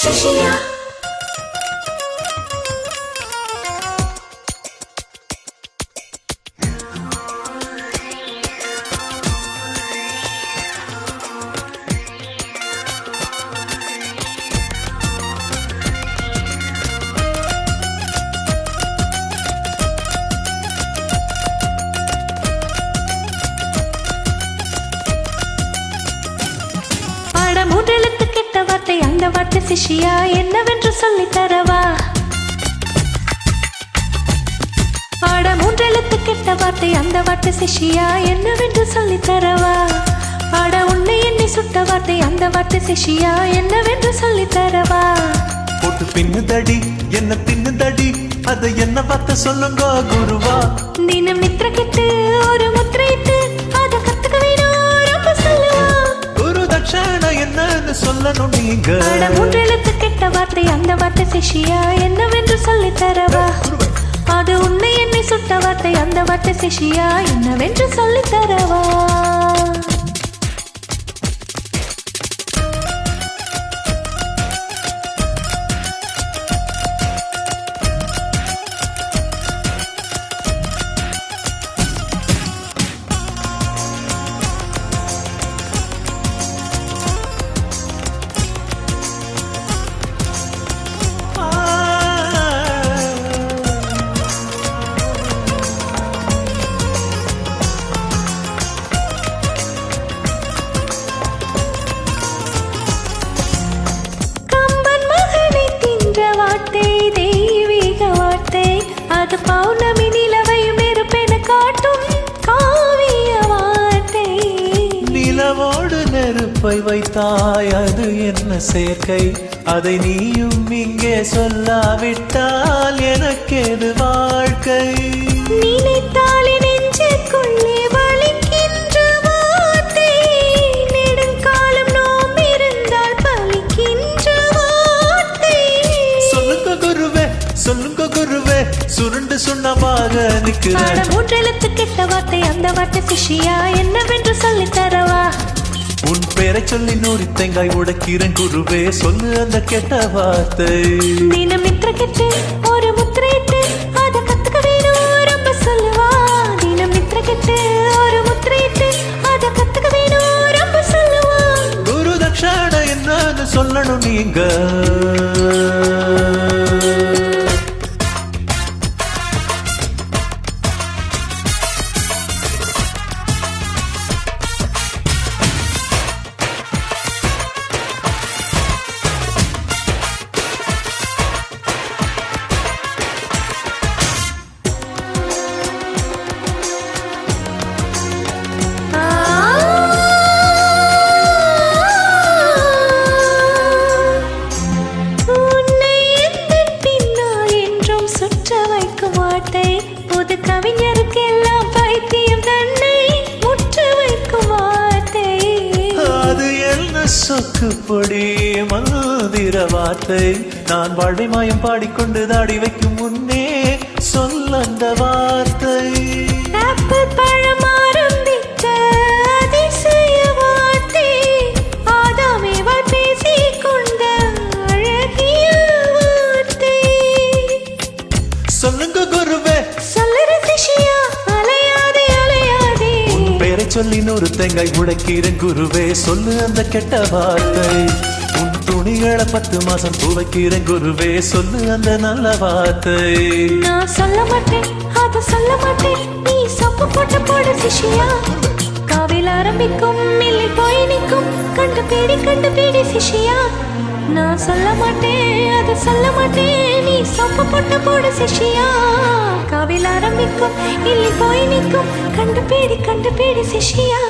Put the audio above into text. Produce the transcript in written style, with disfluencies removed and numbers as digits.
Shishia. மூன்றெழுத்து கெட்ட வார்த்தை அந்த வார்த்தை சிஷியா என்னவென்று சொல்லி தரவா ஆட மூன்றெழுத்து கெட்ட வார்த்தை அந்த வார்த்தை சிஷியா என்னவென்று சொல்லி தரவா ஆட உன்னை என்னை சுட்ட வார்த்தை அந்த வார்த்தை சிஷியா என்னவென்று சொல்லி தரவா போட்டு பின்னுதடி என்ன தின்னுதடி அதை என்ன பார்த்து சொல்லுங்க குருவா தினம் நித்திர கெட்டு ஒரு முத்திரையிட்டு அதை கத்துக்க வேணும் ரொம்ப சொல்லுவா குரு தட்சணை என்னன்னு சொல்லணும் நீங்க மூன்றெழுத்து கெட்ட வார்த்தை அந்த வார்த்தை சிஷியா என்னவென்று சொல்லி தரவா அது உன்னை என்னை சுட்ட வார்த்தை அந்த வார்த்தை சிஷியா என்னவென்று சொல்லி தரவா அது பௌர்ணமி நிலவையும் நெருப்பென காட்டும் காவிய வார்த்தை நிலவோடு நெருப்பை வைத்தாய் அது என்ன சேர்க்கை அதை நீயும் இங்கே சொல்லாவிட்டால் எனக்கேது வாழ்க்கை நினைத்தாலே நெஞ்சுக்குள்ளே வலிக்கின்ற வார்த்தை நெடுங்காலம் நோம் இருந்தால் பலிக்கின்ற வார்த்தை சொல்லுங்க குருவே சொல்லுங்க குருவே சுருண்டு சுண்ணமாக நிற்கிறேன் மூன்றெழுத்து கெட்ட வார்த்தை அந்த வார்த்தை சிஷியா என்னவென்று சொல்லி தரவா உன் பேரை சொல்லி 100 தேங்காய் உடைக்கிறேன் குருவே சொல்லு அந்த கெட்ட வார்த்தை தினம் நித்திர கெட்டு ஒரு முத்திரையிட்டு அதை கத்துக்க வேணும் ரொம்ப சொல்லுவா தினம் நித்திர கெட்டு ஒரு முத்திரையிட்டு அதை கத்துக்க வேணும் ரொம்ப சொல்லுவா குரு தட்சணை என்னன்னு சொல்லணும் நீங்க கவிஞருக்கெல்லாம் பைத்தியம் தன்னை முற்று வைக்கும் வார்த்தை அது என்ன சொக்கு பொடி மந்திர வார்த்தை நான் வாழ்வை மாயம் பாடிக்கொண்டு தாடி வைக்கும் முன்னே சொல்ல அந்த வார்த்தை ஆப்பிள் பழம் ஆரம்பித்த அதிசய வார்த்தை ஆதாமேவாள் பேசிக் கொண்ட அழகிய வார்த்தை சொல்லுங்க குருவே சொல்லி 100 தேங்காய் உடைக்கிறேன் குருவே சொல்லு அந்த கெட்ட வார்த்தை உன் துணிகளை 10 மாசம் துவைக்கிறேன் குருவே சொல்லு அந்த நல்ல வார்த்தை நான் சொல்ல மாட்டேன் அதை சொல்ல மாட்டேன் நீ சொப்பு போட்டு போடு சிஷியா காவில் ஆரம்பிக்கும் மில்லி போய் நிற்கும் கண்டு பேடி சிஷியா நான் சொல்ல மாட்டேன் அதை சொல்ல மாட்டேன் நீ சொப்பு போட்டு போடு சிஷியா காவில் ஆரம்பிக்கும் இல்லை போய் நிற்கும் கண்டு பேடி சிஷியா